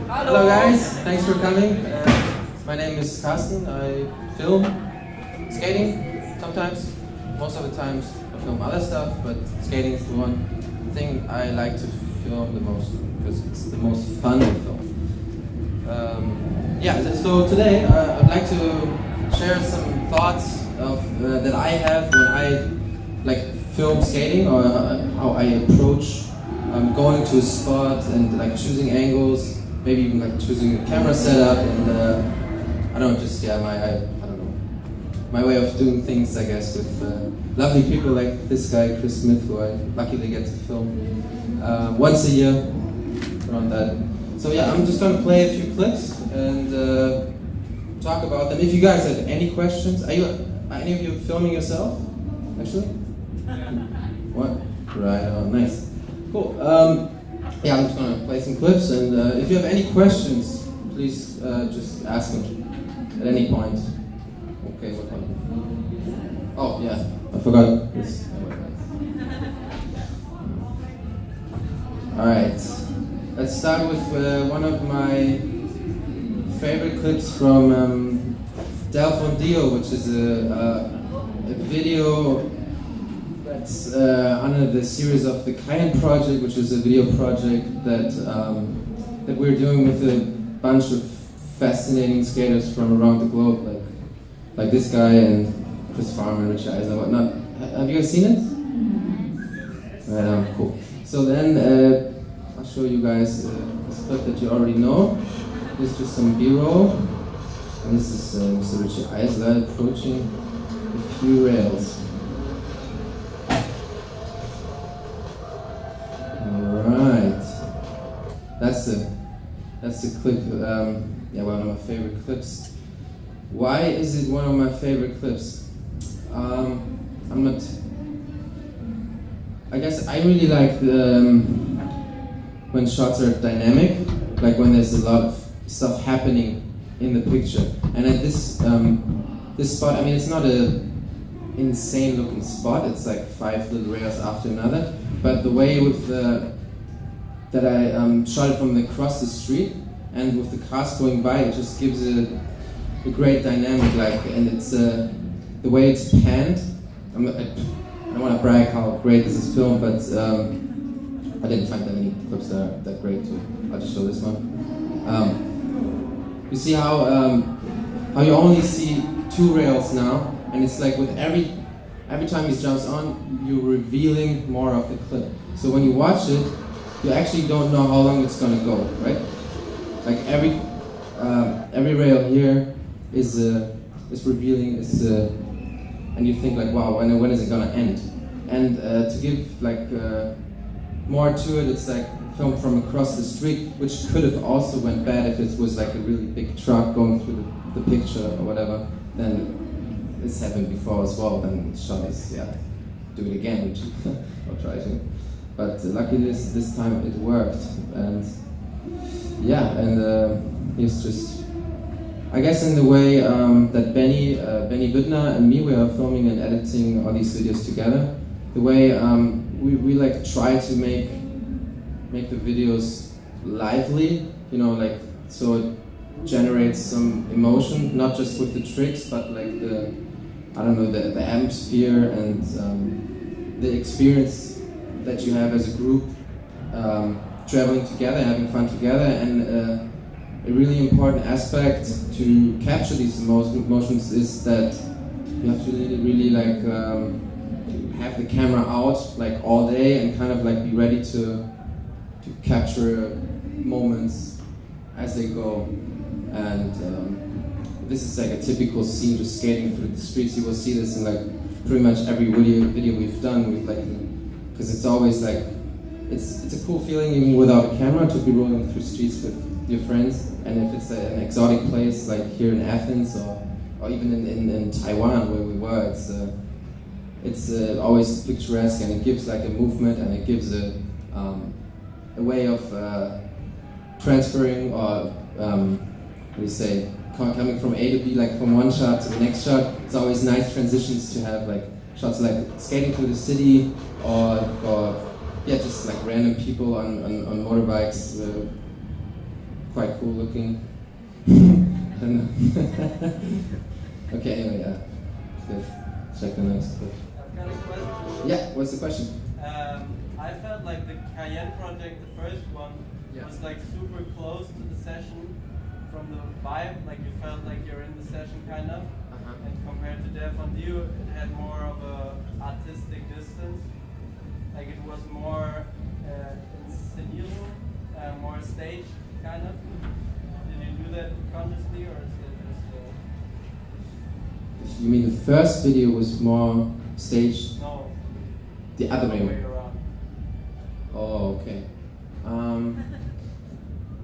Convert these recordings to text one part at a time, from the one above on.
Hello guys, thanks for coming. My name is Carsten. I film skating sometimes. Most of the times I film other stuff, but skating is the one thing I like to film the most because it's the most fun to film. So today I'd like to share some thoughts of that I have when I film skating, or how I approach going to a spot and choosing angles, maybe even choosing a camera setup, and I don't know, just my way of doing things, I guess, with lovely people like this guy Chris Smith, who I luckily get to film once a year around that. So yeah, I'm just gonna play a few clips and talk about them. If you guys have any questions, are any of you filming yourself actually? What? Right. Oh, nice. Cool. Yeah, I'm just gonna play some clips, and if you have any questions, please just ask them at any point. Okay, what happened? Oh yeah, I forgot this. All right, let's start with one of my favorite clips from Del Fondio, which is a video that's under the series of the Klan Project, which is a video project that that we're doing with a bunch of fascinating skaters from around the globe, like this guy and Chris Farmer and Rich Eisen and whatnot. Have you guys seen it? Right, cool. So then I'll show you guys this clip that you already know. This is just some B-roll, and this is Mr. Richie Eisler approaching a few rails. That's the clip. One of my favorite clips. Why is it one of my favorite clips? I'm not. I guess I really like when shots are dynamic, like when there's a lot of stuff happening in the picture. And at this spot, I mean, it's not a insane looking spot. It's like 5 little rails after another. But the way with that I shot it from across the street, and with the cars going by, it just gives it a great dynamic. And it's the way it's panned. I don't want to brag how great this is filmed, but I didn't find that many clips that are that great too. I'll just show this one. You see how you only see 2 rails now, and it's like with every time he jumps on, you're revealing more of the clip. So when you watch it, you actually don't know how long it's gonna go, right? Like every rail here is revealing, and you think like, wow, when is it gonna end? And to give more to it, it's like filmed from across the street, which could have also went bad if it was like a really big truck going through the picture or whatever. Then this happened before as well. Then the shot is do it again, which I'll try to. But luckily this time it worked, and he's just, I guess, in the way that Benny Büttner and me, we are filming and editing all these videos together. The way we try to make the videos lively, so it generates some emotion, not just with the tricks, but the atmosphere and the experience that you have as a group, traveling together, having fun together. And a really important aspect to capture these emotions is that you have to really have the camera out all day and kind of be ready to capture moments as they go. And this is a typical scene, just skating through the streets. You will see this in pretty much every video we've done with because it's always it's a cool feeling even without a camera to be rolling through streets with your friends. And if it's an exotic place like here in Athens or even in Taiwan where we were, it's always picturesque, and it gives a movement, and it gives a way of transferring, or coming from A to B, from one shot to the next shot. It's always nice transitions to have shots skating through the city, or just random people on motorbikes quite cool looking. I don't know. Okay, anyway, good. Check the next clip. I've got a question. Yeah, what's the question? I felt like the Klan Project, the first one, was like super close to the session from the vibe. Like you felt like you're in the session kind of. And compared to Death on You, it had more of a artistic distance. Like it was more scenario, more stage kind of. Did you do that consciously, or is it just? You mean the first video was more staged? No. The other way around. Oh, okay.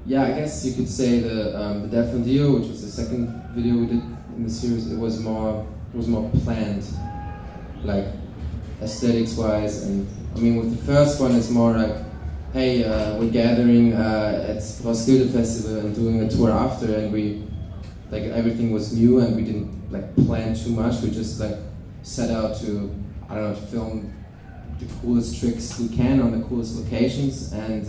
Yeah, I guess you could say the Death on You, which was the second video we did in the series, it was more planned, like aesthetics wise, and I mean with the first one it's more like, hey, we're gathering at Roskilde Festival and doing a tour after, and we like everything was new and we didn't like plan too much. We just like set out to, I don't know, to film the coolest tricks we can on the coolest locations, and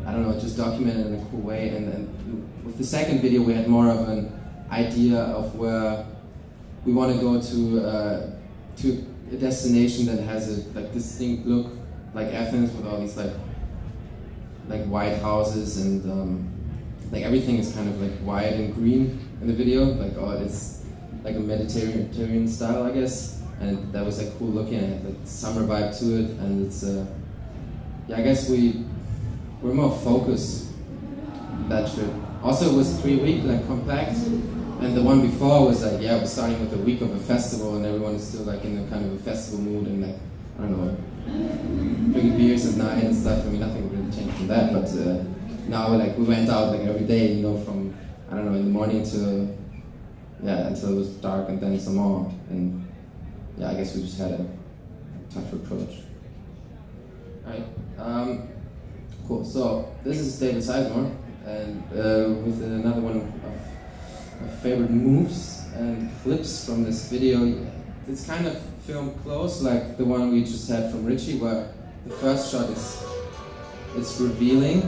I don't know, just document it in a cool way. And with the second video we had more of an idea of where we want to go to a destination that has a like distinct look, like Athens, with all these like white houses, and like everything is kind of like white and green in the video, like it's like a Mediterranean style, I guess, and that was like cool looking, and it had like summer vibe to it, and it's yeah, I guess we're more focused that trip. Also, it was 3-week, like compact, and the one before was like, yeah, we're starting with a week of a festival, and everyone is still like in a kind of a festival mood, and like, I don't know, drinking beers at night and stuff. I mean, nothing really changed from that, but now like we went out like every day, you know, from, I don't know, in the morning to, yeah, until it was dark, and then some more, and yeah, I guess we just had a tough approach. Alright, cool, so this is David Sizemore, and with another one of my favorite moves and clips from this video. It's kind of filmed close, like the one we just had from Richie, where the first shot it's revealing.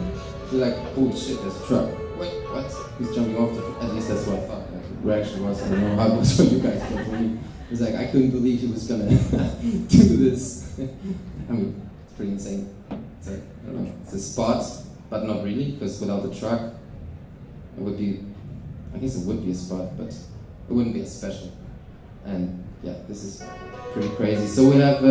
You're like, oh shit, there's a truck. Wait, what? He's jumping off the truck. At least that's what I thought. Like, the reaction was, I don't know how it was for you guys, but for me, it was like, I couldn't believe he was gonna do this. I mean, it's pretty insane. It's like, I don't know, it's a spot, but not really, because without the truck, it would be, I guess it would be a spot, but it wouldn't be as special. And yeah, this is pretty crazy. So we have,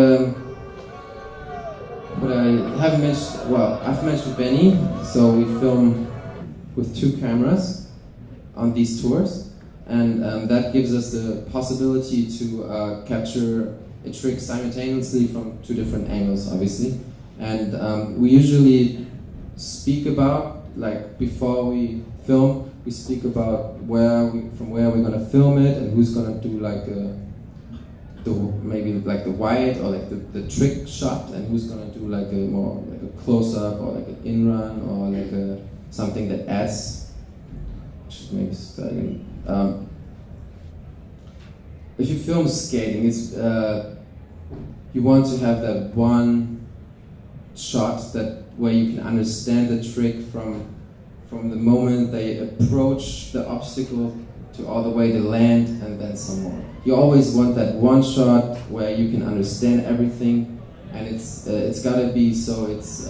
what I haven't mentioned, well, I've mentioned Benny. So we film with 2 cameras on these tours, and that gives us the possibility to capture a trick simultaneously from 2 different angles, obviously. And we usually speak about, like before we film, we speak about from where we're gonna film it, and who's gonna do like maybe like the wide or like the trick shot, and who's gonna do like a more like a close up or like an in run or like something that adds. Maybe starting. If you film skating, it's you want to have that one shot where you can understand the trick from the moment they approach the obstacle to all the way to land, and then some more. You always want that one shot where you can understand everything, and it's gotta be so it's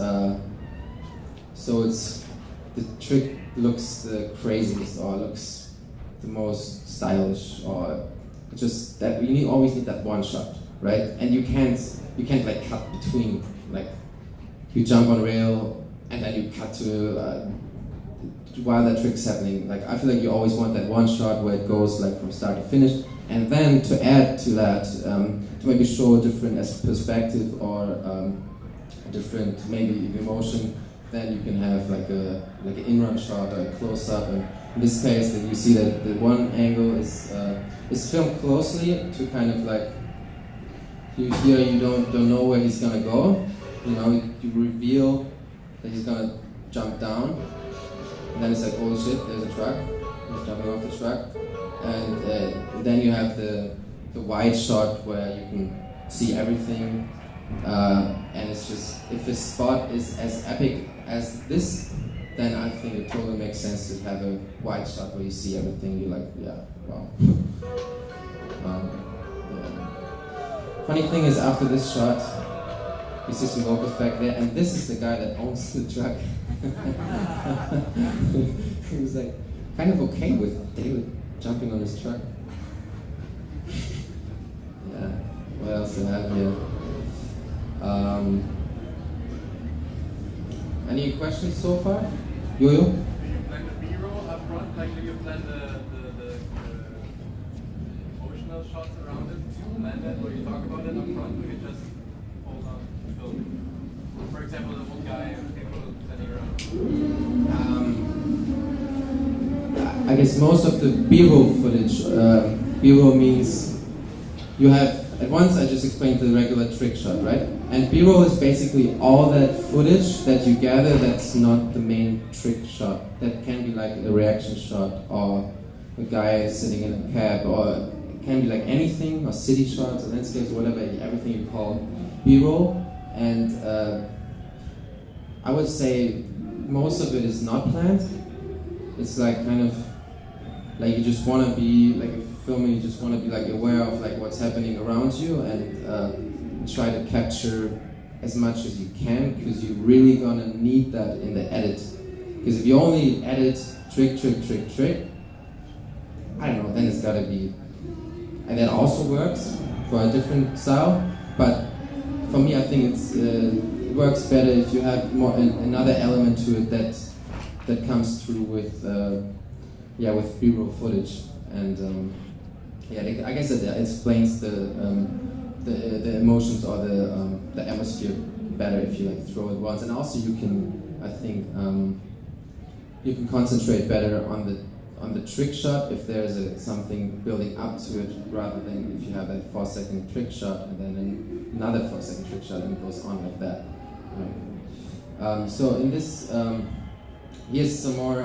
the trick looks the craziest, or looks the most stylish, or just that you always need that one shot, right? And you can't like cut between, like you jump on rail and then you cut to while that trick's happening. Like I feel like you always want that one shot where it goes like from start to finish, and then to add to that, to maybe show a different perspective or a different maybe emotion, then you can have like an in-run shot or a close-up. And in this case, that you see that the one angle is filmed closely to kind of like you don't know where he's gonna go. You know, you reveal that he's gonna jump down. And then it's like, holy shit, there's a truck. He's jumping off the truck. And then you have the wide shot where you can see everything. And it's just, if a spot is as epic as this, then I think it totally makes sense to have a wide shot where you see everything. You're like, yeah, wow. Yeah. Funny thing is, after this shot, you see some locals back there, and this is the guy that owns the truck. He was like kind of okay with David jumping on his truck. Yeah. What else do I have here? Any questions so far? Yo-yo? Do you plan the B-roll up front? Like, do you plan the emotional shots around it? Do you plan that, or you talk about it up front, or you just hold on and film? For example, the one guy and people standing around. I guess most of the B-roll footage, B-roll means you have, at once I just explained the regular trick shot, right? And B-roll is basically all that footage that you gather that's not the main trick shot. That can be like a reaction shot, or a guy sitting in a cab, or it can be like anything, or city shots, or landscapes, whatever, everything you call B-roll. And I would say most of it is not planned. It's like kind of like you just want to be like if filming. You just want to be like aware of like what's happening around you and try to capture as much as you can, because you're really gonna need that in the edit. Because if you only edit trick, I don't know, then it's gotta be, and that also works for a different style. But for me, I think it works better if you have more another element to it that comes through with with B-roll footage. And I guess that explains the emotions or the atmosphere better if you like throw it once. And also you can, I think, you can concentrate better on the trick shot if there's something building up to it, rather than if you have that 4-second trick shot and then another 4-second trick shot and it goes on like that. Right? So in this, here's some more.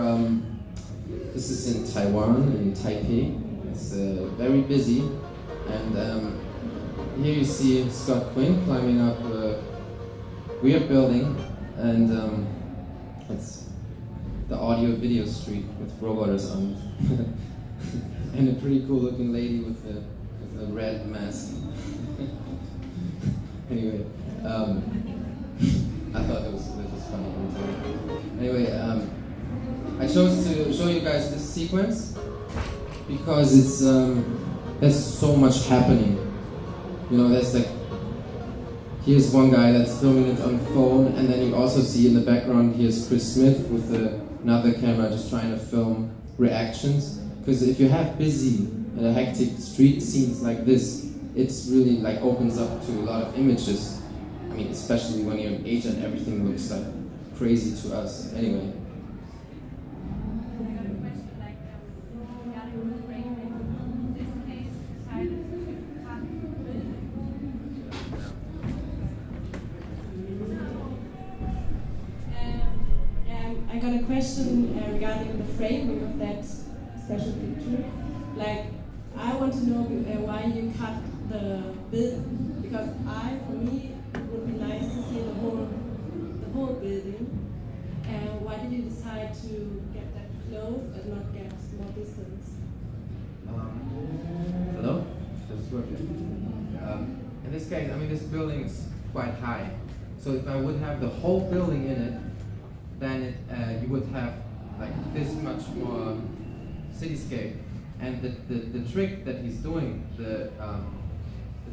This is in Taiwan, in Taipei. It's very busy, and here you see Scott Quinn climbing up a weird building, and it's the audio-video street with robots on it. And a pretty cool-looking lady with a red mask. Anyway, I thought this was funny. Anyway, I chose to show you guys this sequence because it's there's so much happening. You know, there's like, here's one guy that's filming it on phone, and then you also see in the background here's Chris Smith with another camera just trying to film reactions. Because if you have busy and hectic street scenes like this, it's really like opens up to a lot of images. I mean, especially when you're in Asia and everything looks like crazy to us. Anyway. I got a question regarding the framing of that special picture. Like, I want to know why you cut the building, because for me, it would be nice to see the whole building. And why did you decide to get that close and not get more distance? Hello? Does this work? In this case, I mean, this building is quite high. So if I would have the whole building in it, then you would have like this much more cityscape. And the trick that he's doing, the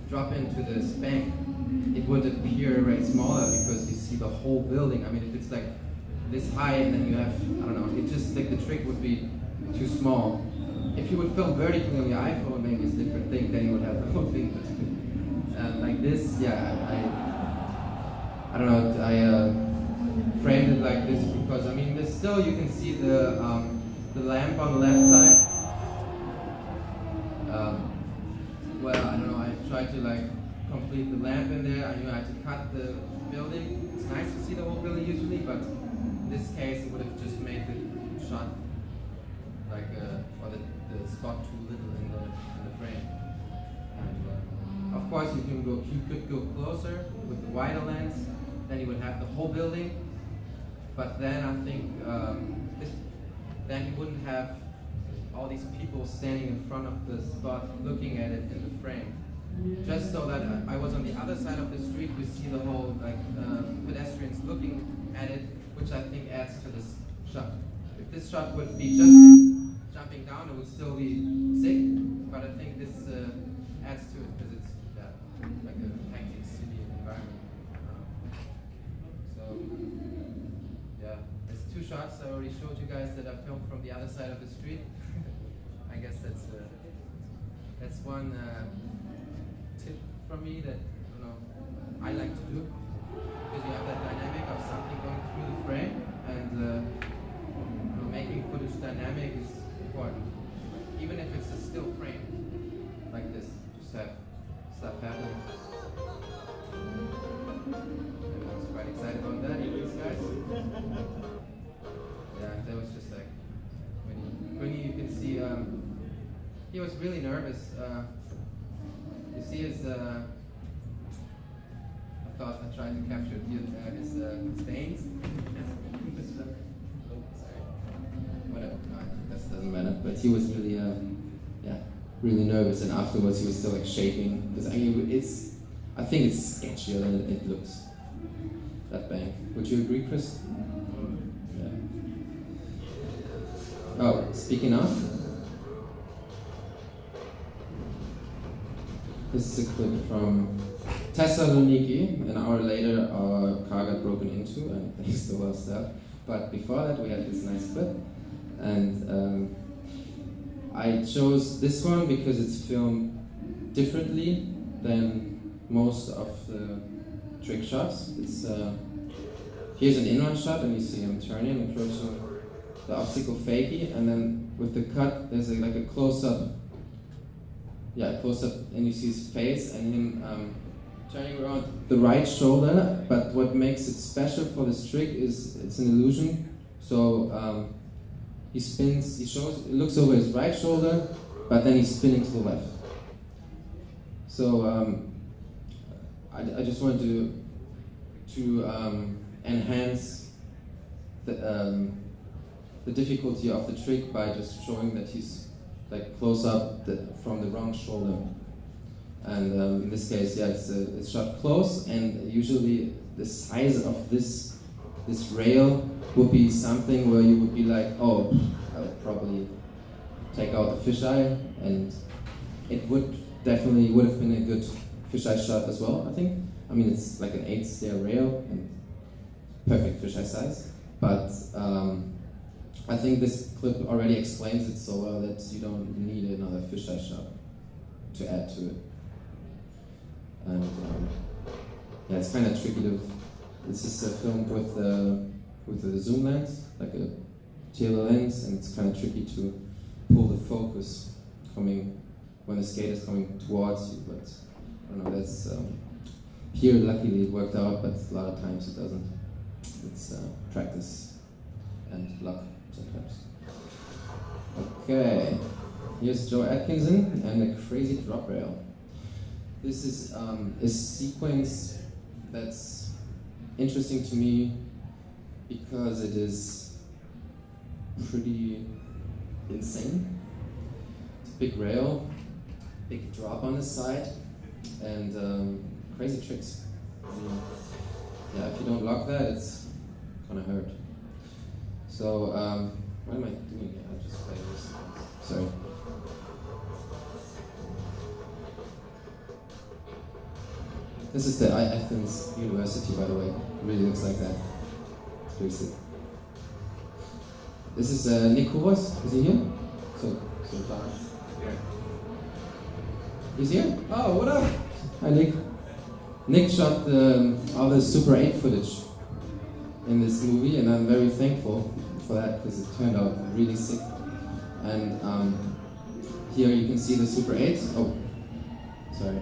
drop into the spank, it would appear way smaller because you see the whole building. I mean, if it's like this high and then you have, I don't know, it just like the trick would be too small. If you would film vertically on your iPhone, maybe it's a different thing, then you would have the whole thing. But like this, yeah, I don't know, I framed it like this because, I mean, there's still, you can see the lamp on the left side. Well, I don't know, I tried to like complete the lamp in there. I knew I had to cut the building. It's nice to see the whole building usually, but in this case it would have just made the shot like, or the spot too little in the frame. And of course you could go closer with the wider lens, then you would have the whole building. but then I think then he wouldn't have all these people standing in front of the spot looking at it in the frame. Just so that I was on the other side of the street, we see the whole pedestrians looking at it, which I think adds to this shot. If this shot would be just jumping down, it would still be sick, but I think this adds to it because it's like a hectic city environment. So yeah, there's two shots I already showed you guys that I filmed from the other side of the street. I guess that's one tip from me that I like to do, because you have that dynamic of something going through the frame, and making footage dynamic is important. Even if it's a still frame like this, just have stuff happening. Everyone's quite excited about that, even these guys. Yeah, that was just like when you can see he was really nervous. You see his I thought I tried to capture his stains. Sorry. Whatever. No, that doesn't matter. But he was really really nervous, and afterwards he was still like shaking. Because I think it's sketchier than it looks. That bank. Would you agree, Chris? Yeah. Oh, speaking of, this is a clip from Thessaloniki. An hour later, our car got broken into, and thanks to our stuff. But before that, we had this nice clip, and I chose this one because it's filmed differently than most of the trick shots. It's here's an in-run shot, and you see him turning, approaching the obstacle fakie, and then with the cut, there's like a close-up. Yeah, close-up, and you see his face and him turning around the right shoulder. But what makes it special for this trick is it's an illusion. So he spins. He looks over his right shoulder, but then he's spinning to the left. So I just wanted to enhance the difficulty of the trick by just showing that he's like close up from the wrong shoulder. And in this case, yeah, it's shot close, and usually the size of this rail would be something where you would be like, oh, I would probably take out the fisheye, and it would have been a good fisheye shot as well, I think. I mean, it's like an 8-stair rail and perfect fisheye size, but I think this clip already explains it so well that you don't need another fisheye shot to add to it. And yeah, it's kind of tricky to. This is filmed with the zoom lens, like a tele lens, and it's kind of tricky to pull the focus coming when the skate is coming towards you. But I don't know. That's here. Luckily, it worked out, but a lot of times it doesn't. It's practice and luck sometimes. Okay, here's Joe Atkinson and a crazy drop rail. This is a sequence that's interesting to me because it is pretty insane. It's a big rail, big drop on the side, and crazy tricks. I mean, yeah, if you don't lock that, it's gonna hurt. So, what am I doing here? I'll just play this. Sorry. This is the Athens University, by the way. It really looks like that. It's pretty sick. This is Nick Kovas. Is he here? So far. He's here? Oh, what up? Hi, Nick. Nick shot all the Super 8 footage in this movie, and I'm very thankful for that because it turned out really sick. And here you can see the Super 8. Oh, sorry.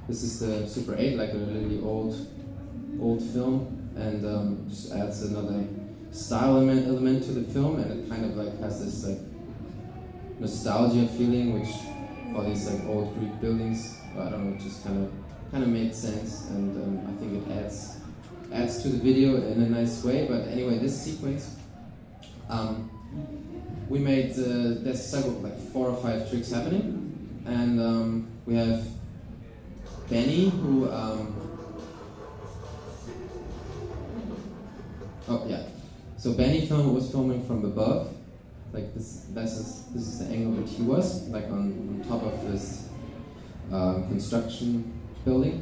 This is the Super 8, like a really old film, and just adds another style element to the film, and it kind of like has this like nostalgia feeling, which for these like old Greek buildings, I don't know, it just kind of made sense, and I think it adds adds to the video in a nice way. But anyway, this sequence, we made, there's several, like 4 or 5 tricks happening, and we have Benny, who, oh yeah, so Benny was filming from above, like this is the angle that he was, like on top of this construction building,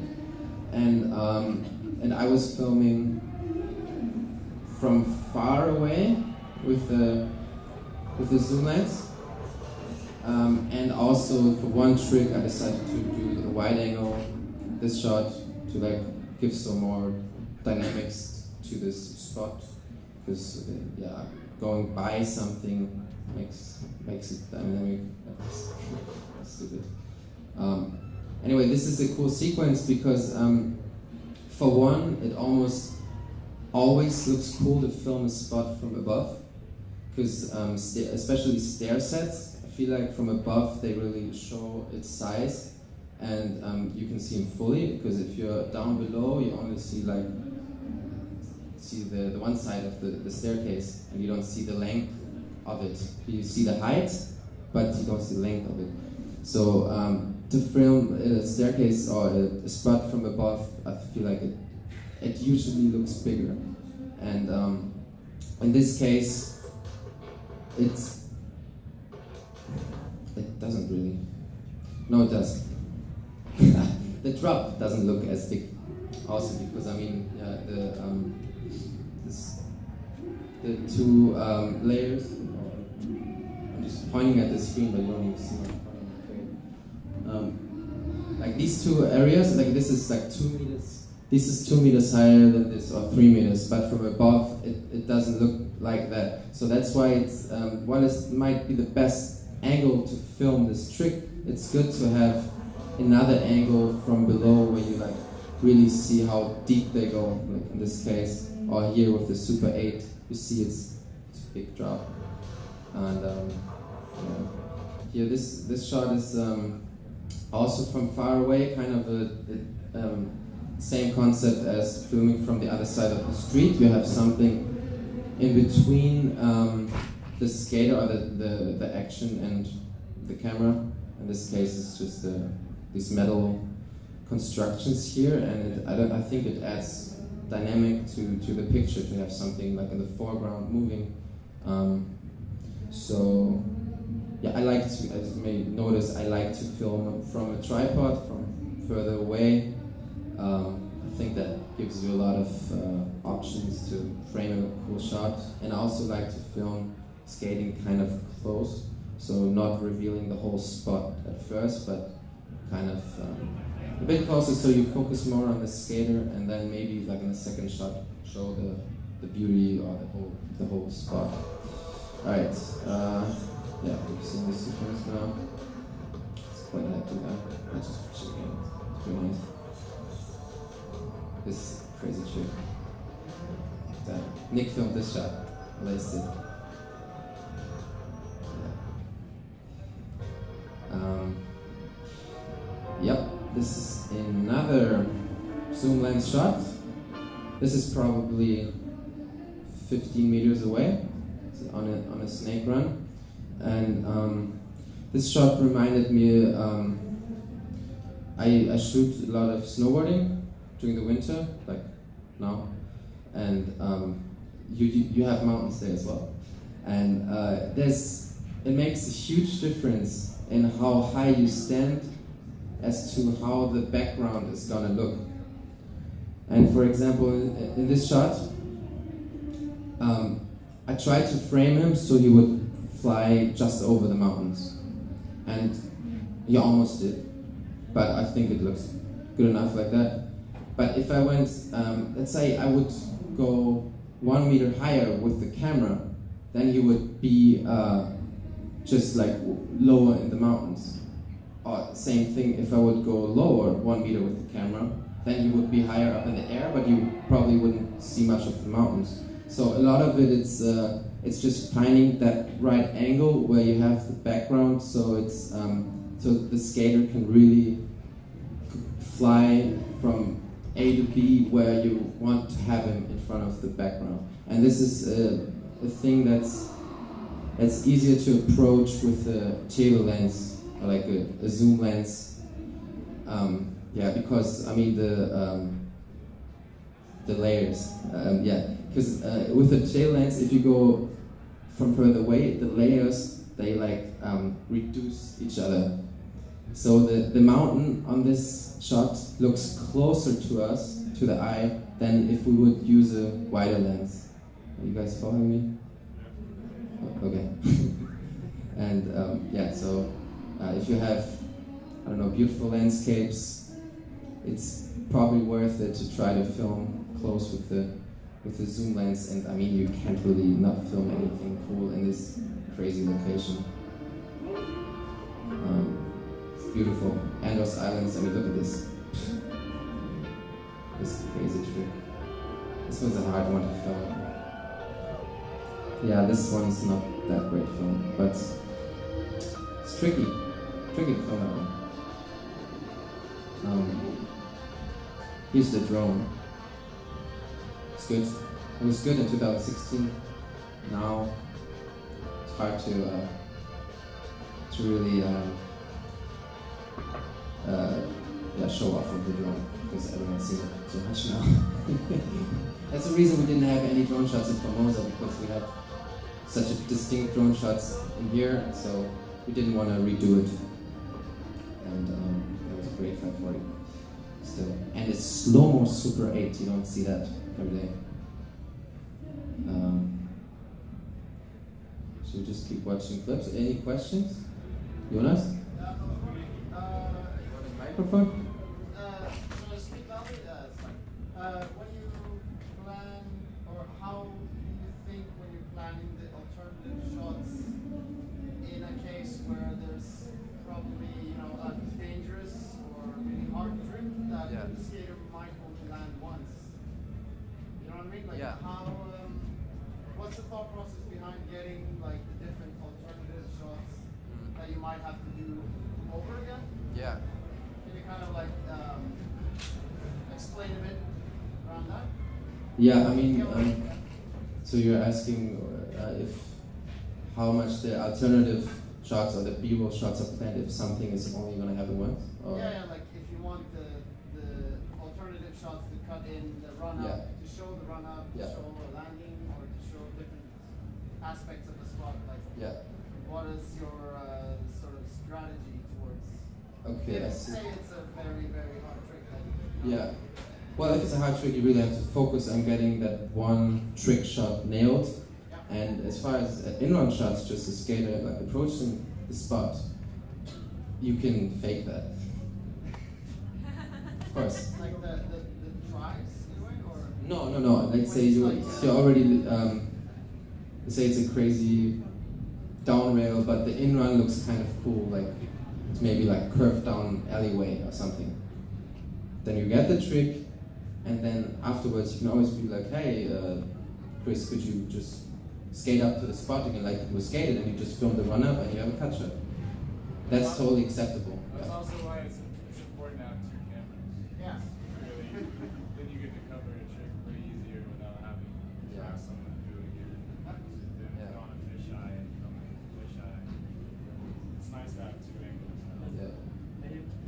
and I was filming from far away with the zoom lens, and also for one trick I decided to do the wide angle, this shot, to like give some more dynamics to this spot, because yeah, going by something makes it dynamic. Stupid. Anyway, this is a cool sequence because for one, it almost always looks cool to film a spot from above, because especially stair sets, I feel like from above they really show its size, and you can see them fully, because if you're down below you only see the one side of the staircase, and you don't see the length of it. You see the height, but you don't see the length of it. So to film a staircase or a spot from above, I feel like it usually looks bigger, and in this case it doesn't really. No, it does. The drop doesn't look as big, also because I mean the 2 layers. I'm just pointing at the screen, but you don't even see my point. Like these 2 areas, like this is like 2 meters. This is 2 meters higher than this, or 3 meters, but from above it doesn't look like that. So that's why it's while it might be the best angle to film this trick, it's good to have another angle from below where you like really see how deep they go. Like in this case, or here with the Super 8, you see it's a big drop. And yeah. Here this shot is also from far away, kind of a same concept as filming from the other side of the street. You have something in between the skater or the action and the camera. In this case, it's just these metal constructions here, and I think it adds dynamic to the picture to have something like in the foreground moving. So yeah, I like to, as you may notice, I like to film from a tripod, from further away. I think that gives you a lot of options to frame a cool shot, and I also like to film skating kind of close, so not revealing the whole spot at first, but kind of a bit closer, so you focus more on the skater, and then maybe like in the second shot show the beauty or the whole spot. All right, yeah, we've seen this sequence now. Let's point that to that. I just watch it again. It's pretty nice. This crazy trick. That Nick filmed this shot. Laced it. Yep, this is another zoom lens shot. This is probably 15 meters away. It's on a snake run, and this shot reminded me. I shoot a lot of snowboarding during the winter, like now, and you have mountains there as well, and it makes a huge difference in how high you stand as to how the background is gonna look. And for example, in this shot, I tried to frame him so he would fly just over the mountains, and he almost did, but I think it looks good enough like that. But if I went, let's say I would go 1 meter higher with the camera, then he would be just like lower in the mountains. Or same thing, if I would go lower 1 meter with the camera, then you would be higher up in the air, but you probably wouldn't see much of the mountains. So a lot of it's just finding that right angle where you have the background, so it's so the skater can really fly from A to B where you want to have him in front of the background. And this is a thing that's easier to approach with a tele lens, or like a zoom lens. Yeah, because I mean the layers. Yeah, because with a tele lens, if you go from further away, the layers they like reduce each other. So the mountain on this shot looks closer to us, to the eye, than if we would use a wider lens. Are you guys following me? Okay. And yeah, so if you have, I don't know, beautiful landscapes, it's probably worth it to try to film close with the zoom lens. And I mean, you can't really not film anything cool in this crazy location. It's beautiful. Andros Islands, I mean, look at this. This crazy trick. This one's a hard one to film. Yeah, this one's not that great film, but it's tricky. Tricky to film that one. Here's the drone. It's good. It was good in 2016. Now it's hard to really yeah, show off with the drone because everyone's seen it so much now. That's the reason we didn't have any drone shots in Formosa, because we had such a distinct drone shots in here, so we didn't want to redo it. And that was a great 540 still. And it's slow-mo Super 8, you don't see that every day. Should we just keep watching clips? Any questions? Jonas? Microphone? When you plan, or how do you think when you're planning the alternative shots in a case where there's probably, you know, a dangerous or really hard trick that the skater might only land once? You know what I mean? Like how, what's the thought process behind getting like the different alternative shots that you might have to do over again? Yeah. Can you kind of like explain a bit around that? Yeah, I mean, so you're asking if how much the alternative shots or the B-roll shots are planned if something is only going to happen once? Or? Yeah, like if you want the alternative shots to cut in the run-up, to show the run-up, to show a landing, or to show different aspects of the spot, like what is your sort of strategy towards? Okay, I see. Say it's a very, very hard trick. Yeah. Well, if it's a hard trick, you really have to focus on getting that one trick shot nailed. And as far as in-run shots, just a skater like approaching the spot, you can fake that. Of course. Like the tries in a way, or? No. Let's say you already say it's a crazy down rail, but the in-run looks kind of cool, like it's maybe like curved down alleyway or something. Then you get the trick, and then afterwards you can always be like, hey, Chris, could you just skate up to the spot again like it was skated, and you just film the run up and you have a cut shot. That's totally acceptable. That's also why it's important to have two cameras. Yeah. Really, then you get to cover a trick way easier without having to ask someone to do it again. Then go on a fisheye and come in fisheye. It's nice to have two angles.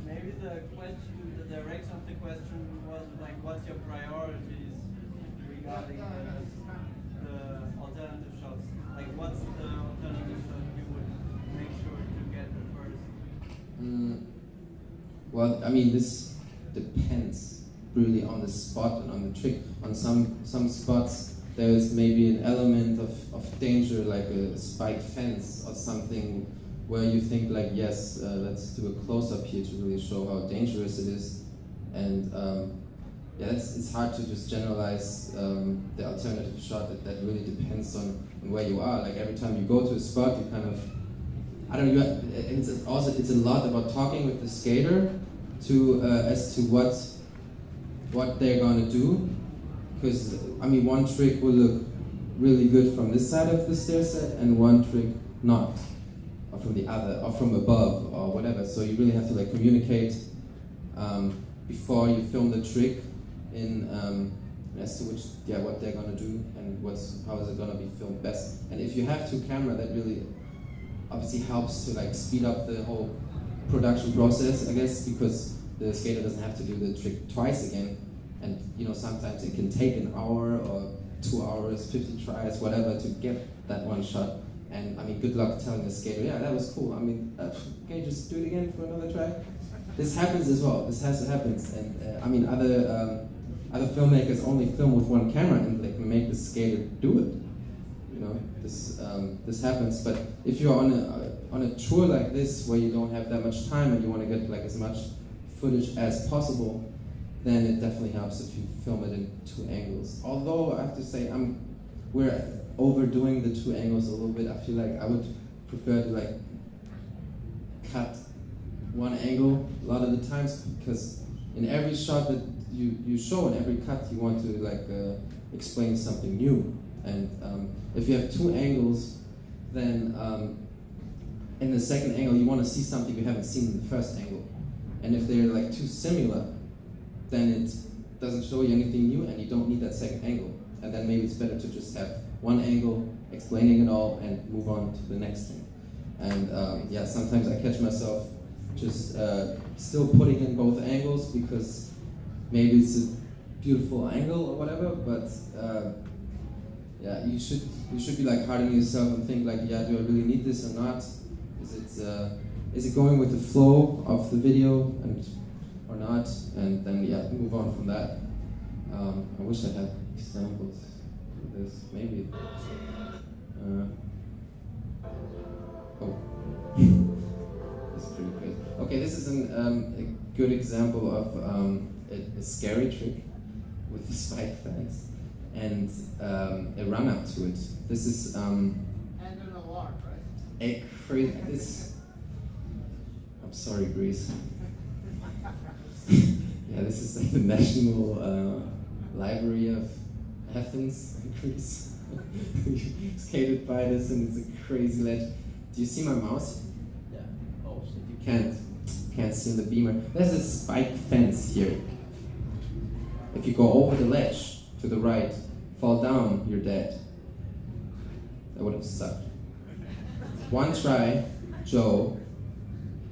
Maybe the question, the direction of the question was like, what's your priorities regarding the alternative shots? Like, what's the alternative shot you would make sure to get first? Well, I mean, this depends really on the spot and on the trick. On some spots, there is maybe an element of danger, like a spike fence or something, where you think like, yes, let's do a close-up here to really show how dangerous it is. And yeah, it's hard to just generalize the alternative shot. That really depends on where you are. Like every time you go to a spot, you kind of, I don't know, it's a lot about talking with the skater as to what they're gonna do. Because I mean, one trick will look really good from this side of the stair set, and one trick not, or from the other, or from above, or whatever. So you really have to like communicate before you film the trick, as to what they're gonna do and how is it gonna be filmed best. And if you have two cameras, that really obviously helps to like speed up the whole production process, I guess, because the skater doesn't have to do the trick twice again. And you know, sometimes it can take an hour or 2 hours, 50 tries, whatever, to get that one shot. And I mean, good luck telling the skater, yeah, that was cool. I mean, can you just do it again for another try? This happens as well. This has to happen. And I mean, other filmmakers only film with one camera and like make the skater do it. You know, this happens. But if you're on a tour like this where you don't have that much time and you want to get like as much footage as possible, then it definitely helps if you film it in 2 angles. Although I have to say, we're overdoing the 2 angles a little bit. I feel like I would prefer to like cut 1 angle a lot of the times, because in every shot that you show, in every cut, you want to like explain something new. And if you have 2 angles, then in the second angle you want to see something you haven't seen in the first angle. And if they're like too similar, then it doesn't show you anything new and you don't need that second angle. And then maybe it's better to just have 1 angle explaining it all and move on to the next thing. And yeah, sometimes I catch myself just still putting in both angles because maybe it's a beautiful angle or whatever, but yeah, you should be like hard on yourself and think like, yeah, do I really need this or not? Is it going with the flow of the video or not? And then yeah, move on from that. I wish I had examples of this. Maybe. Oh, this is pretty crazy. Okay, this is a good example of a scary trick with the spike fence and a run up to it. This is and an alarm, right? a crazy. I'm sorry, Greece. Yeah, this is like the National Library of Athens, Greece. Skated by this, and it's a crazy ledge. Do you see my mouse? Yeah. Oh shit. You can't see the beamer. There's a spike fence here. If you go over the ledge to the right, fall down, you're dead. That would have sucked. One try, Joe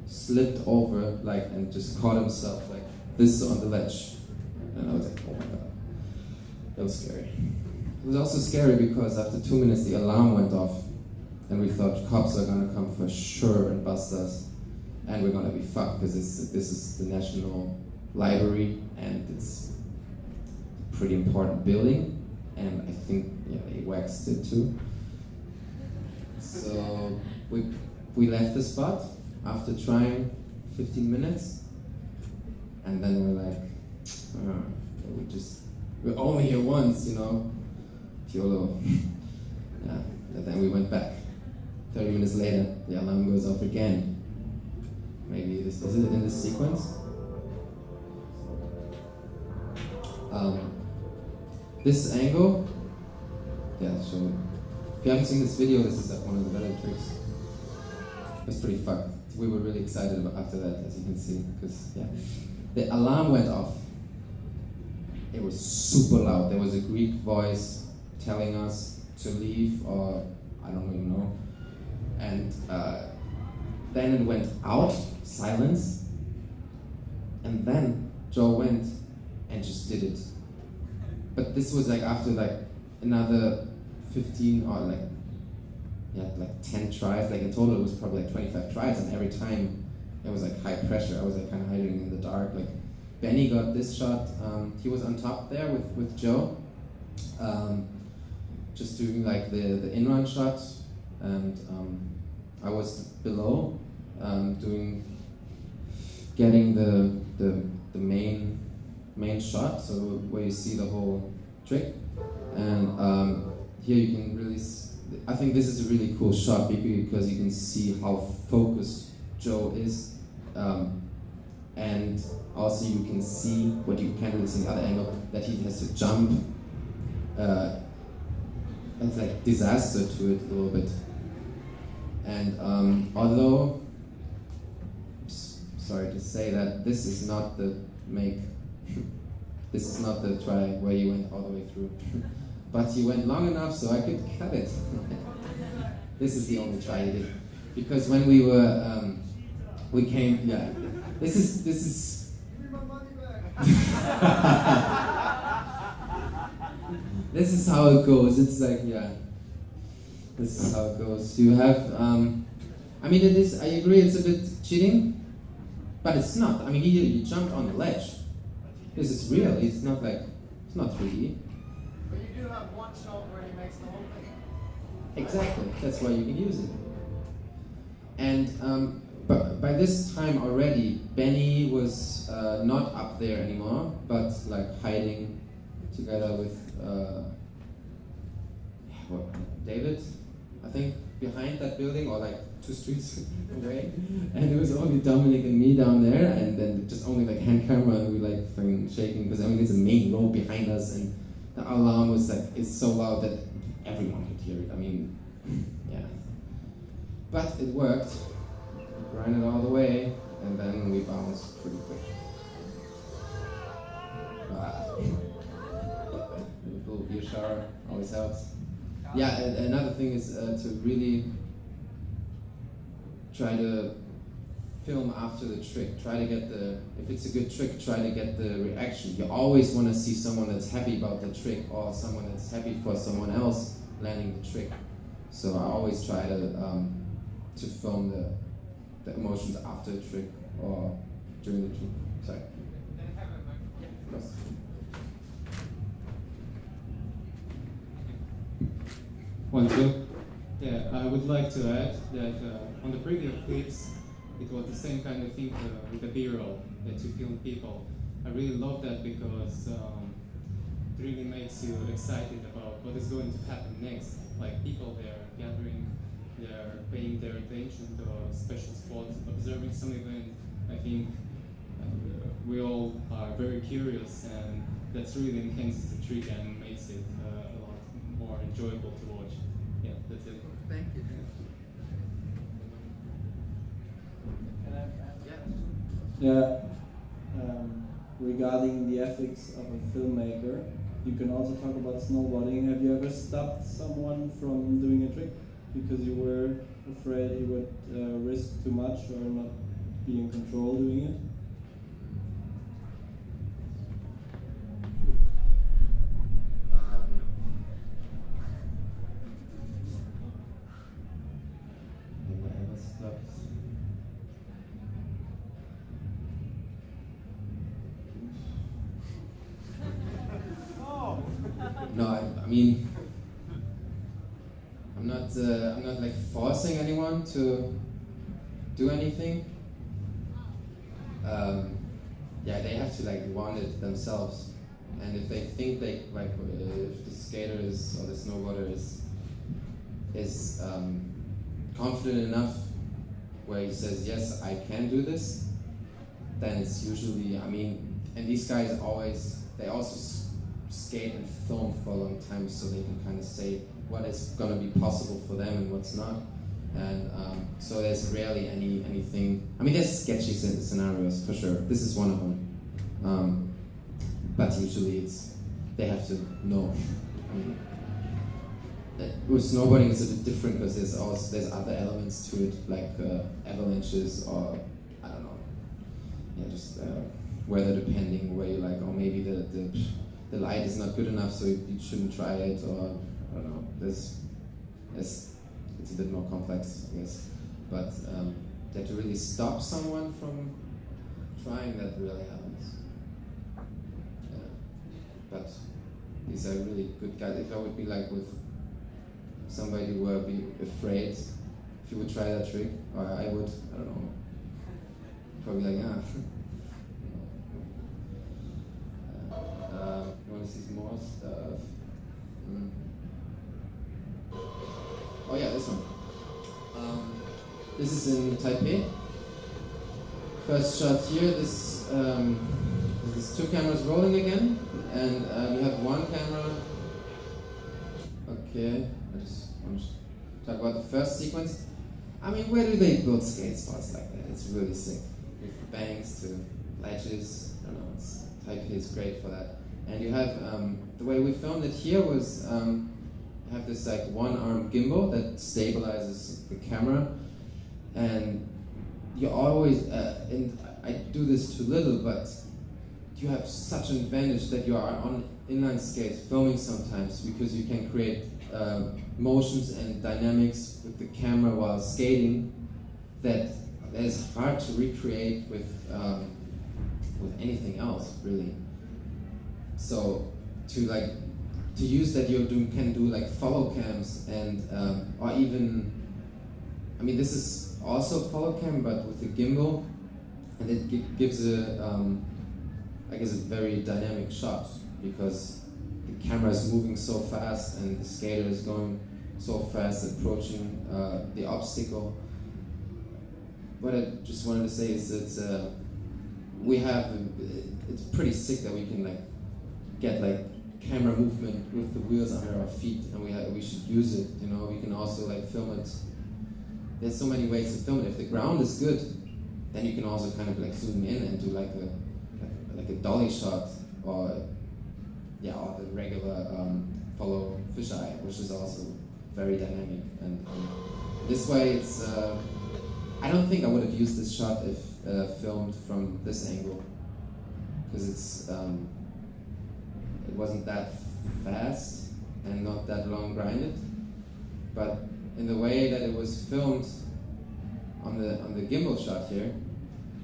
slipped over and just caught himself like this on the ledge. And I was like, oh my god. That was scary. It was also scary because after 2 minutes the alarm went off and we thought cops are gonna come for sure and bust us and we're gonna be fucked because this is the National Library and it's a pretty important building and I think they waxed it too. So we left the spot after trying 15 minutes and then we're like, we're only here once, YOLO. Yeah, and then we went back. 30 minutes later, the alarm goes off again. Maybe this is it in this sequence. This angle, yeah, so if you haven't seen this video, this is one of the Bellatrix. It's pretty fucked. We were really excited after that, as you can see, because yeah, the alarm went off. It was super loud. There was a Greek voice telling us to leave, or I don't even know. And then it went out, silence, and then Joe went and just did it. But this was after another 15 or 10 tries. In total it was probably 25 tries, and every time it was high pressure. I was kind of hiding in the dark. Benny got this shot. He was on top there with Joe, just doing the in-run shot, and I was below, getting the main shot, so where you see the whole trick. And here you can really. I think this is a really cool shot because you can see how focused Joe is. And also you can see what you can't really see in the other angle, that he has to jump. It's disaster to it a little bit. And although, sorry to say that, this is not the make This is not the try where you went all the way through. But you went long enough so I could cut it. This is the only try you did. Because when we were, we came, yeah. This is. Give me my money back. This is how it goes. It's like, yeah. This is how it goes. You have, I mean, it is, I agree, it's a bit cheating, but it's not. I mean, you jumped on the ledge. This is real. It's not like, it's not 3D. But you do have one shot where he makes the whole thing. Exactly. That's why you can use it. And but by this time already, Benny was not up there anymore, but like hiding together with David, I think, behind that building, or like 2 streets away. And it was only Dominic and me down there, and then just only like hand camera, and we like fucking shaking, because I mean there's a main road behind us, and the alarm was like, it's so loud that everyone could hear it. I mean, yeah. But it worked. We grinded all the way, and then we bounced pretty quick. A little ECHR always helps. Yeah, another thing is to really try to film after the trick. Try to get if it's a good trick, try to get the reaction. You always want to see someone that's happy about the trick, or someone that's happy for someone else landing the trick. So I always try to film the emotions after the trick or during the trick. Sorry. Yes. 1, 2. Yeah, I would like to add that on the previous clips, it was the same kind of thing with the B-roll, that you film people. I really love that because it really makes you excited about what is going to happen next. Like people, they're gathering, they're paying their attention to a special spot, observing some event. I think we all are very curious, and that's really enhances the trick and makes it a lot more enjoyable to watch. Yeah, that's it. Thank you. Can I add? Yeah, regarding the ethics of a filmmaker, you can also talk about snowboarding. Have you ever stopped someone from doing a trick because you were afraid he would risk too much or not be in control doing it? No, I mean, I'm not like forcing anyone to do anything. Yeah, they have to like want it themselves, and if they think they like, if the skater is or the snowboarder is confident enough, where he says yes, I can do this, then it's usually, I mean, and these guys they also skate and film for a long time, so they can kind of say what is going to be possible for them and what's not. And so there's rarely anything. I mean, there's sketchy scenarios for sure. This is one of them. But usually they have to know. I mean, with snowboarding it's a bit different because there's other elements to it, like avalanches, or I don't know. Yeah, just weather depending, where you like, or maybe the light is not good enough, so you shouldn't try it, or I don't know. It's a bit more complex, I guess. But that to really stop someone from trying, that really happens. Yeah. But these are really good guys. If I would be like with somebody who would be afraid, if you would try that trick, or I would, I don't know, probably like, ah. You want to see some more stuff? Oh yeah, this one. This is in Taipei. First shot here. This is 2 cameras rolling again, and you have 1 camera. Okay, I just want to talk about the first sequence. I mean, where do they build skate spots like that? It's really sick. With banks to ledges. I don't know. It's Taipei is great for that. And you have, the way we filmed it here was, you have this like one-arm gimbal that stabilizes the camera, and you always, and I do this too little, but you have such an advantage that you are on inline skates filming sometimes, because you can create motions and dynamics with the camera while skating that is hard to recreate with anything else, really. So to use that, you can do like follow cams and or even, I mean, this is also follow cam but with a gimbal, and it gives a I guess a very dynamic shot, because the camera is moving so fast and the skater is going so fast approaching the obstacle. What I just wanted to say is that it's pretty sick that we can like get like camera movement with the wheels under our feet, and we should use it. You know, we can also like film it. There's so many ways to film it. If the ground is good, then you can also kind of like zoom in and do like a dolly shot, or the regular follow fisheye, which is also very dynamic. And this way, it's. I don't think I would have used this shot if filmed from this angle, because it's. It wasn't that fast and not that long grinded, but in the way that it was filmed on the gimbal shot here,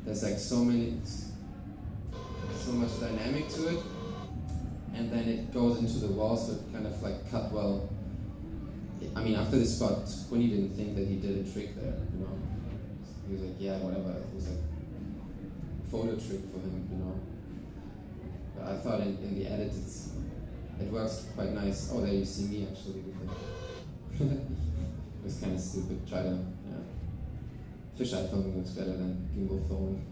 there's like so much dynamic to it, and then it goes into the wall, so it kind of like cut well. I mean, after this spot, Quinny didn't think that he did a trick there, you know. He was like, yeah, whatever. It was like a photo trick for him, you know. But I thought in the edit it works quite nice. Oh, there you see me actually with it. It was kind of stupid. Try to, fisheye filming looks better than gimbal filming.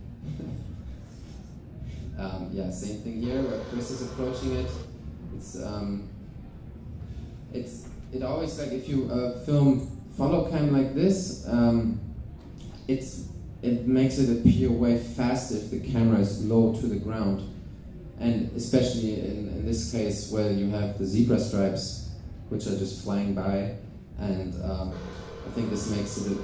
Same thing here where Chris is approaching it. It always, like, if you film follow cam like this, it makes it appear way faster if the camera is low to the ground, and especially in this case where you have the zebra stripes which are just flying by, and I think this makes it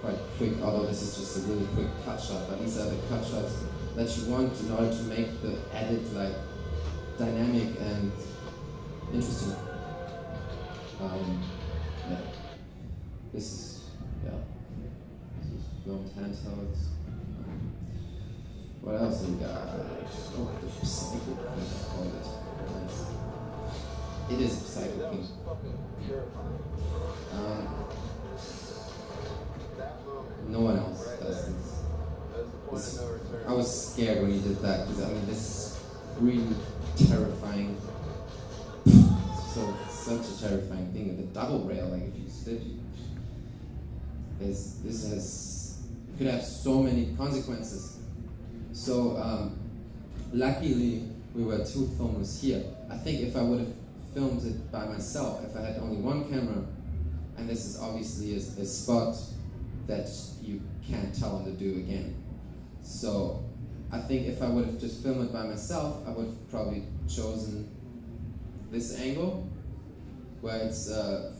quite quick, although this is just a really quick cut shot, but these are the cut shots that you want in order to make the edit like dynamic and interesting. This is filmed handheld. What else have we got? Oh, the Psycho King, I called it. Nice. It is Psycho King. No one else does this. I was scared when he did that, because I mean, this is really terrifying. Such a terrifying thing. And the double rail, like if you slip, this could have so many consequences. So luckily we were two filmers here. I think if I would have filmed it by myself, if I had only one camera, and this is obviously a spot that you can't tell on the do again. So I think if I would have just filmed it by myself, I would have probably chosen this angle, where it's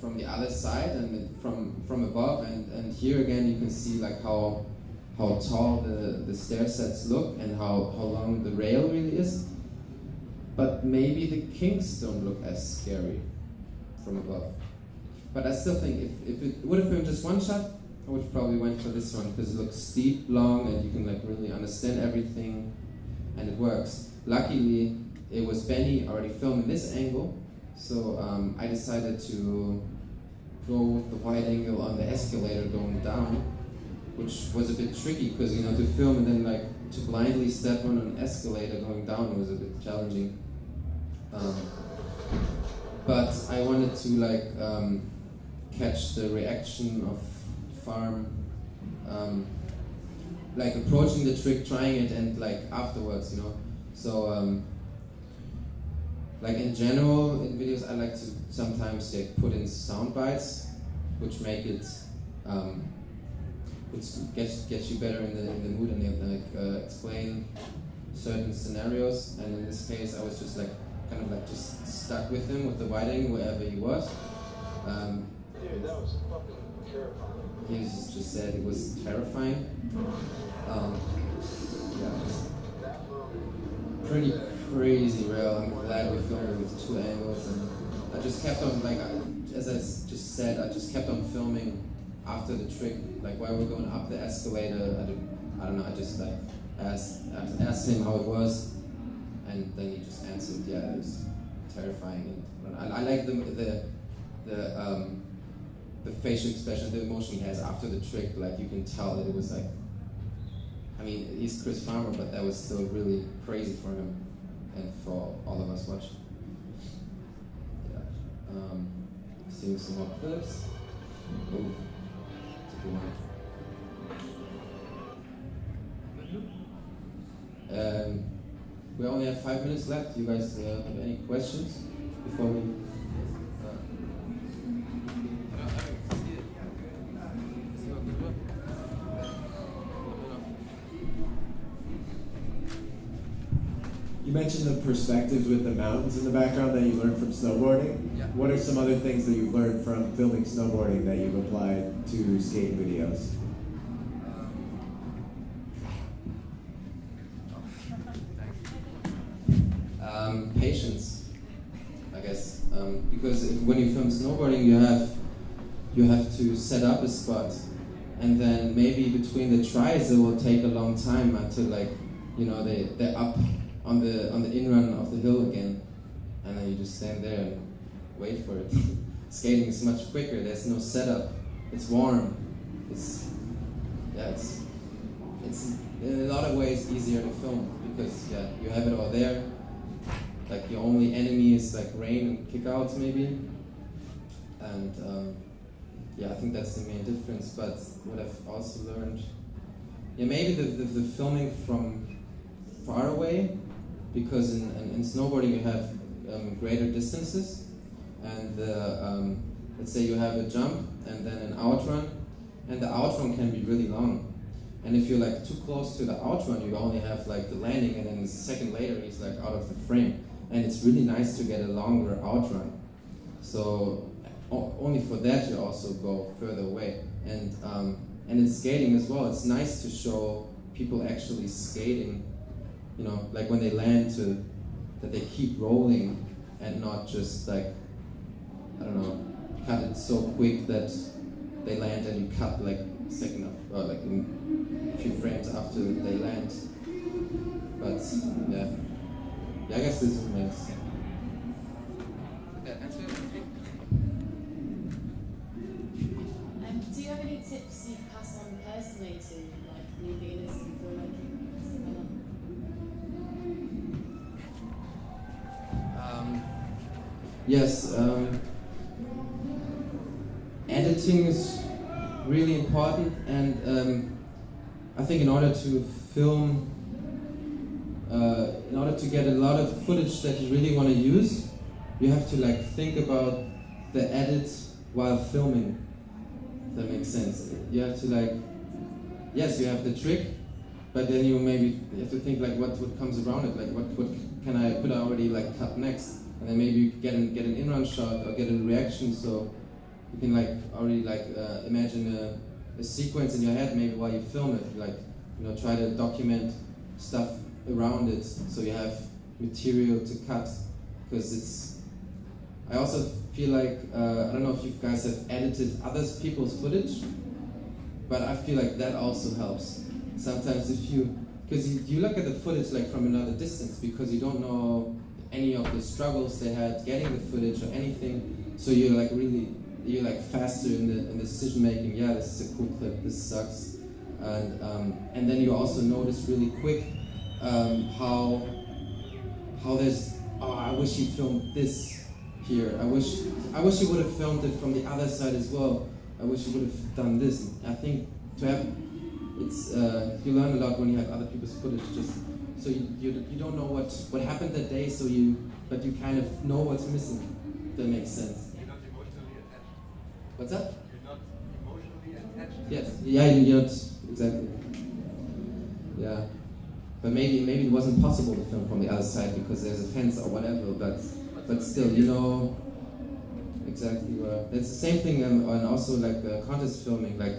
from the other side and from above, and here again you can see like how tall the stair sets look and how long the rail really is. But maybe the kinks don't look as scary from above. But I still think if it would have been just one shot, I would have probably went for this one, because it looks steep, long, and you can like really understand everything, and it works. Luckily, it was Benny already filming this angle, so I decided to go with the wide angle on the escalator going down, which was a bit tricky, because to film and then like to blindly step on an escalator going down was a bit challenging. But I wanted to like catch the reaction of Farm, like approaching the trick, trying it, and like afterwards, So like in general in videos, I like to sometimes like put in sound bites, which make it which gets you better in the mood, and like explain certain scenarios, and in this case I was just like kind of like just stuck with him with the whiting wherever he was. Dude, that was fucking terrifying. He just said it was terrifying. Yeah, just pretty crazy real. I'm glad we filmed it with 2 angles, and I just kept on, like, as I just said, I just kept on filming after the trick, like while we're going up the escalator. I don't know, I just like asked him how it was, and then he just answered, yeah, it was terrifying. And I like the facial expression, the emotion he has after the trick. Like, you can tell that it was like, I mean, he's Chris Farmer, but that was still really crazy for him and for all of us watching. Yeah. Seeing some more clips. Oh, it's a good one. We only have 5 minutes left. You guys have any questions before we? You mentioned the perspectives with the mountains in the background that you learned from snowboarding. Yeah. What are some other things that you've learned from filming snowboarding that you've applied to skating videos? Patience, I guess, because when you film snowboarding, you have to set up a spot, and then maybe between the tries it will take a long time until, like, you know, they're up on the in-run of the hill again, and then you just stand there and wait for it. Skating is much quicker. There's no setup. It's warm. It's in a lot of ways easier to film because you have it all there. Like, your only enemy is like rain and kickouts maybe, and I think that's the main difference. But what I've also learned, maybe the filming from far away, because in snowboarding you have greater distances, and let's say you have a jump and then an outrun, and the outrun can be really long. And if you're like too close to the outrun, you only have like the landing, and then a second later he's like out of the frame. And it's really nice to get a longer outrun. So only for that you also go further away. And in skating as well, it's nice to show people actually skating, you know, like when they land, that they keep rolling and not just like, I don't know, cut it so quick that they land and you cut like a second or like a few frames after they land. But yeah, I guess this makes sense. Do you have any tips you pass on personally to like new beginners in filmmaking? Yes, editing is really important, and I think in order to film, in order to get a lot of footage that you really want to use, you have to like think about the edit while filming. If that makes sense. You have to like, yes, you have the trick, but then you have to think like what comes around it, like what can I put already like cut next, and then maybe you get an in-run shot or get a reaction, so you can like already like imagine a sequence in your head maybe while you film it, like, you know, try to document stuff around it so you have material to cut, because I also feel like I don't know if you guys have edited other people's footage, but I feel like that also helps. Sometimes because you look at the footage like from another distance, because you don't know any of the struggles they had getting the footage or anything, so you're like faster in the decision making. Yeah, this is a cool clip, this sucks, and then you also notice really quick how there's, I wish he filmed this here. I wish he would have filmed it from the other side as well. I wish he would have done this. I think you learn a lot when you have other people's footage. Just so you don't know what happened that day, but you kind of know what's missing. If that makes sense. You're not emotionally attached. What's that? You're not emotionally attached. Yes. Yeah, you're not exactly. Yeah. but maybe it wasn't possible to film from the other side because there's a fence or whatever. But still, you know exactly where. It's the same thing, and also like contest filming, like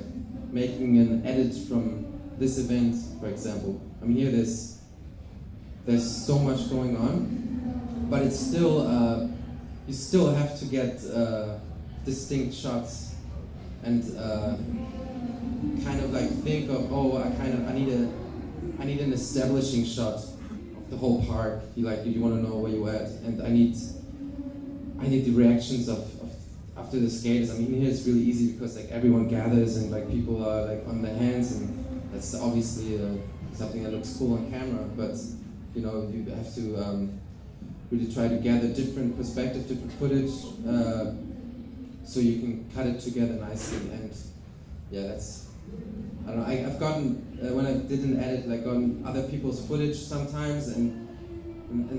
making an edit from this event, for example. I mean, here there's so much going on, but it's still you still have to get distinct shots and kind of like think of, oh, I need an establishing shot of the whole park. You want to know where you're at, and I need the reactions of after the skaters. I mean, here it's really easy because like everyone gathers and like people are like on their hands, and that's obviously something that looks cool on camera. But you know, you have to really try to gather different perspectives, different footage, so you can cut it together nicely. And yeah, that's, I don't know. I've gotten when I did an edit, like on other people's footage sometimes, and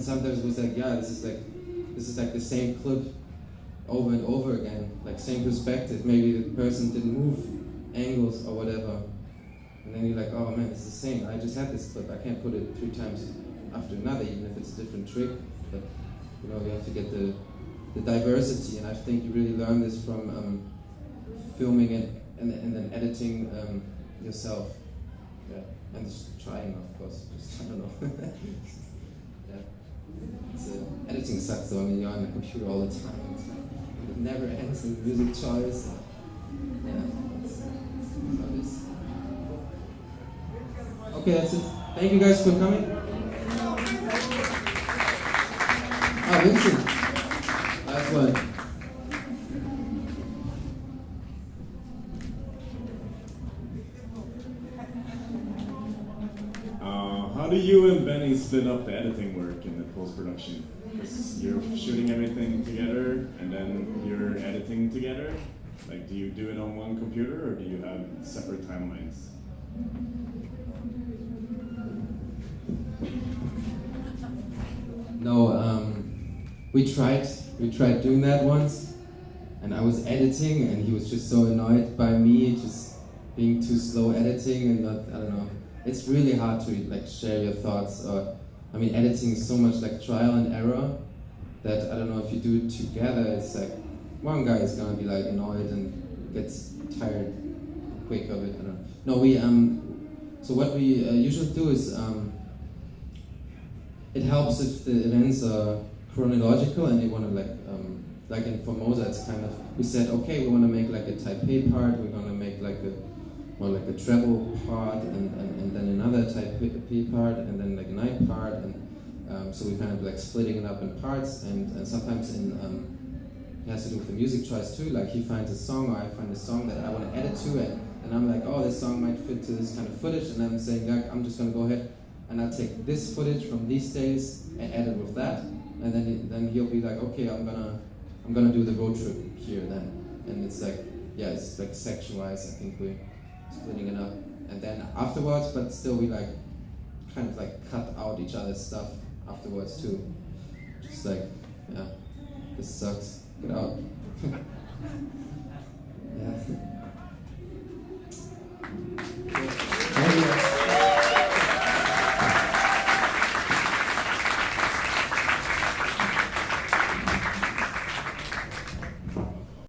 sometimes it was like, yeah, this is like the same clip over and over again, like same perspective. Maybe the person didn't move angles or whatever, and then you're like, oh man, it's the same. I just had this clip. I can't put it 3 times after another, even if it's a different trick. But you know, you have to get the diversity, and I think you really learn this from filming it and then editing yourself. Yeah, and just trying, of course. Just I don't know. Yeah, editing sucks though. I mean, you're on the computer all the time. It never ends in music choice. Yeah, that's how it is. Okay, that's it. Thank you guys for coming. Ah, Vincent. Last one. How do you and Benny split up the editing work in the post-production? Because you're shooting everything together and then you're editing together. Like, do you do it on one computer or do you have separate timelines? No, we tried doing that once, and I was editing, and he was just so annoyed by me just being too slow editing and not, I don't know. It's really hard to like share your thoughts, or I mean, editing is so much like trial and error that I don't know, if you do it together, it's like one guy is gonna be like annoyed and gets tired quick of it. I don't know. No, we so what we usually do is it helps if the events are chronological and you want to like in Formosa, it's kind of, we said, okay, we want to make like a Taipei part, we're going to make like a more like a treble part, and then another Taipei part, and then like a night part, and so we kind of like splitting it up in parts, and sometimes it has to do with the music choice too. Like he finds a song, or I find a song that I want to edit to it, and I'm like, oh, this song might fit to this kind of footage, and I'm saying, like, I'm just going to go ahead and I'll take this footage from these days and edit with that, and then he'll be like, okay, I'm gonna do the road trip here then, and it's like, yeah, it's like section wise. I think we're splitting it up, and then afterwards, but still we like kind of like cut out each other's stuff afterwards too. Just like, yeah, this sucks. Get out. Yeah.